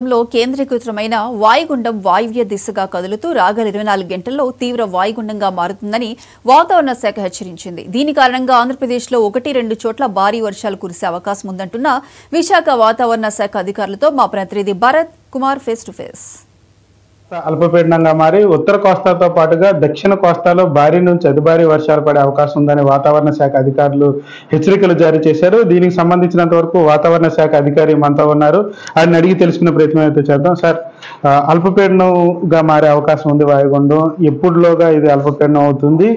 లో కేంద్రీకృతమైన వాయుగుండం వాయువ్య దిశగా కదులుతూ రాగల 24 గంటల్లో తీవ్ర వాయుగుండంగా మారుతుందని వాతావరణ శాఖ హెచ్చరించింది. దీని కారణంగా ఆంధ్రప్రదేశ్లో 1-2 చోట్ల భారీ వర్షాలు కురిసే అవకాశం ఉందంటున్న విశాఖ వాతావరణ శాఖ అధికారులతో మా ప్రతినిధి Bharat Kumar face to face. అల్పపీడనంగా మారి ఉత్తర కోస్తాతో పాటుగా దక్షిణ కోస్తాలో భారీ నుంచి అతి భారీ వర్షాలు పడే అవకాశం ఉందని వాతావరణ శాఖ అధికారులు హెచ్చరికలు జారీ చేశారు. దీనికి సంబంధించినంత వరకు వాతావరణ శాఖ అధికారి మనతో ఉన్నారు. ఆయన అడిగి తెలుసుకునే ప్రయత్నం అయితే చేద్దాం. సార్, అల్పపీడనంగా మారే అవకాశం ఉంది వాయుగుండం. ఎప్పుడులోగా ఇది అల్పపీడనం అవుతుంది?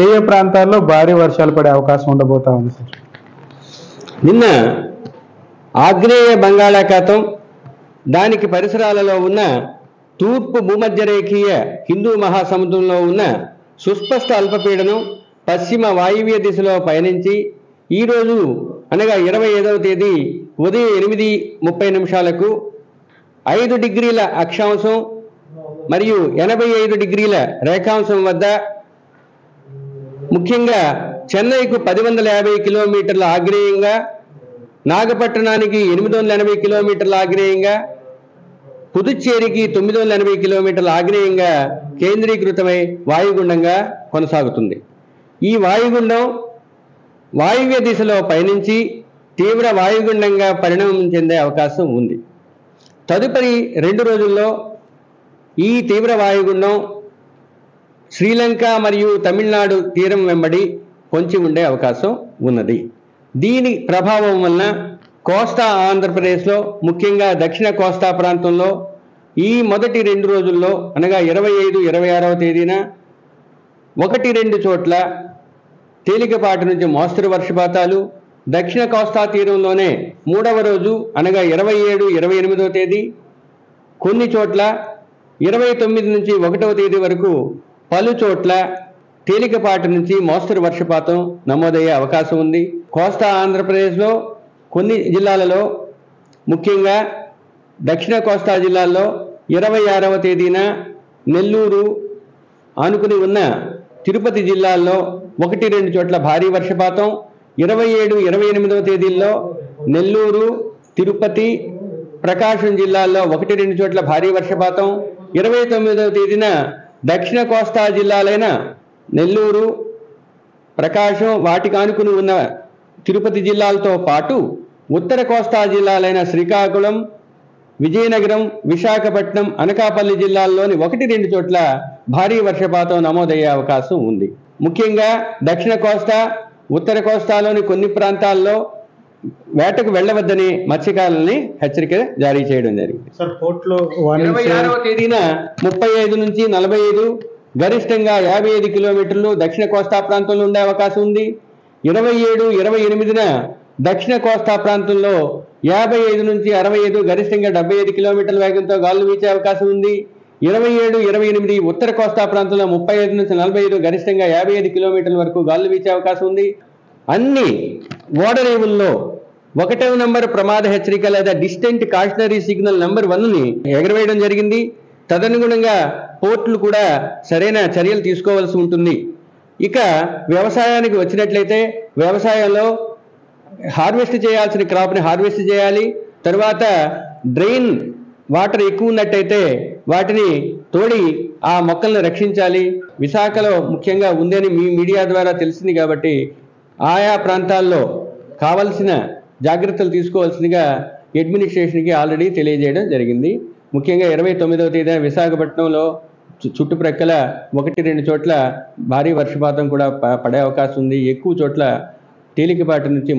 ఏ ఏ ప్రాంతాల్లో భారీ వర్షాలు పడే అవకాశం ఉండబోతా ఉంది సార్? నిన్న ఆగ్నేయ బంగాళాఖాతం దానికి పరిసరాలలో ఉన్న తూర్పు భూమధ్యరేఖీయ హిందూ మహాసముద్రంలో ఉన్న సుస్పష్ట అల్పపీడనం పశ్చిమ వాయువ్య దిశలో పయనించి ఈరోజు అనగా 25వ తేదీ ఉదయం 8:30 5 డిగ్రీల అక్షాంశం మరియు 85 డిగ్రీల రేఖాంశం వద్ద ముఖ్యంగా చెన్నైకు 1050 కిలోమీటర్ల ఆగ్నేయంగా, నాగపట్టణానికి 880 కిలోమీటర్ల ఆగ్నేయంగా, పుదుచ్చేరికి 980 కిలోమీటర్ల ఆగ్నేయంగా కేంద్రీకృతమై వాయుగుండంగా కొనసాగుతుంది. ఈ వాయుగుండం వాయువ్య దిశలో పయనించి తీవ్ర వాయుగుండంగా పరిణామం చెందే అవకాశం ఉంది. తదుపరి 2 రోజుల్లో ఈ తీవ్ర వాయుగుండం శ్రీలంక మరియు తమిళనాడు తీరం వెంబడి పొంచి ఉండే అవకాశం ఉన్నది. దీని ప్రభావం వలన కోస్తా ఆంధ్రప్రదేశ్లో ముఖ్యంగా దక్షిణ కోస్తా ప్రాంతంలో ఈ మొదటి 2 రోజుల్లో అనగా 25, 26వ తేదీన 1-2 చోట్ల తేలికపాటి నుంచి మోస్తరు వర్షపాతాలు, దక్షిణ కోస్తా తీరంలోనే 3వ రోజు అనగా 27, 28వ తేదీ కొన్ని చోట్ల 29 నుంచి 1వ తేదీ వరకు పలు చోట్ల తేలికపాటి నుంచి మోస్తరు వర్షపాతం నమోదయ్యే అవకాశం ఉంది. కోస్తా ఆంధ్రప్రదేశ్లో కొన్ని జిల్లాలలో ముఖ్యంగా దక్షిణ కోస్తా జిల్లాల్లో 26వ తేదీన నెల్లూరు ఆనుకుని ఉన్న తిరుపతి జిల్లాల్లో 1-2 చోట్ల భారీ వర్షపాతం, 27, 28వ తేదీల్లో నెల్లూరు, తిరుపతి, ప్రకాశం జిల్లాల్లో 1-2 చోట్ల భారీ వర్షపాతం, 29వ తేదీన దక్షిణ కోస్తా జిల్లాలైన నెల్లూరు, ప్రకాశం వాటికి ఆనుకుని ఉన్న తిరుపతి జిల్లాలతో పాటు ఉత్తర కోస్తా జిల్లాలైన శ్రీకాకుళం, విజయనగరం, విశాఖపట్నం, అనకాపల్లి జిల్లాల్లోని 1-2 చోట్ల భారీ వర్షపాతం నమోదయ్యే అవకాశం ఉంది. ముఖ్యంగా దక్షిణ కోస్తా, ఉత్తర కోస్తాలోని కొన్ని ప్రాంతాల్లో వేటకు వెళ్లవద్దని మత్స్యకారులని హెచ్చరిక జారీ చేయడం జరిగింది. 26వ తేదీన 35 నుంచి 45, గరిష్టంగా 55 కిలోమీటర్లు దక్షిణ కోస్తా ప్రాంతంలో ఉండే అవకాశం ఉంది. 27, 28న దక్షిణ కోస్తా ప్రాంతంలో 55 నుంచి 65, గరిష్టంగా 75 కిలోమీటర్ల వేగంతో గాలులు వీచే అవకాశం ఉంది. 27, 28 ఉత్తర కోస్తా ప్రాంతంలో 35 నుంచి 45, గరిష్టంగా 55 కిలోమీటర్ల వరకు గాలులు వీచే అవకాశం ఉంది. అన్ని ఓడరేవుల్లో 1వ నంబర్ ప్రమాద హెచ్చరిక లేదా డిస్టెంట్ కాషనరీ సిగ్నల్ నంబర్ 1ని ఎగరవేయడం జరిగింది. తదనుగుణంగా పోర్టులు కూడా సరైన చర్యలు తీసుకోవాల్సి ఉంటుంది. ఇక వ్యవసాయానికి వచ్చినట్లయితే వ్యవసాయంలో హార్వెస్ట్ చేయాల్సిన క్రాప్ని హార్వెస్ట్ చేయాలి. తర్వాత డ్రైన్ వాటర్ ఎక్కువ ఉన్నట్టయితే వాటిని తోడి ఆ మొక్కలను రక్షించాలి. విశాఖలో ముఖ్యంగా ఉందని మీ మీడియా ద్వారా తెలిసింది కాబట్టి ఆయా ప్రాంతాల్లో కావలసిన జాగ్రత్తలు తీసుకోవాల్సిందిగా అడ్మినిస్ట్రేషన్కి ఆల్రెడీ తెలియజేయడం జరిగింది. ముఖ్యంగా 29వ తేదీన విశాఖపట్నంలో చుట్టుప్రక్కల 1-2 చోట్ల భారీ వర్షపాతం కూడా పడే అవకాశం ఉంది. ఎక్కువ చోట్ల తేలికపాటి నుంచి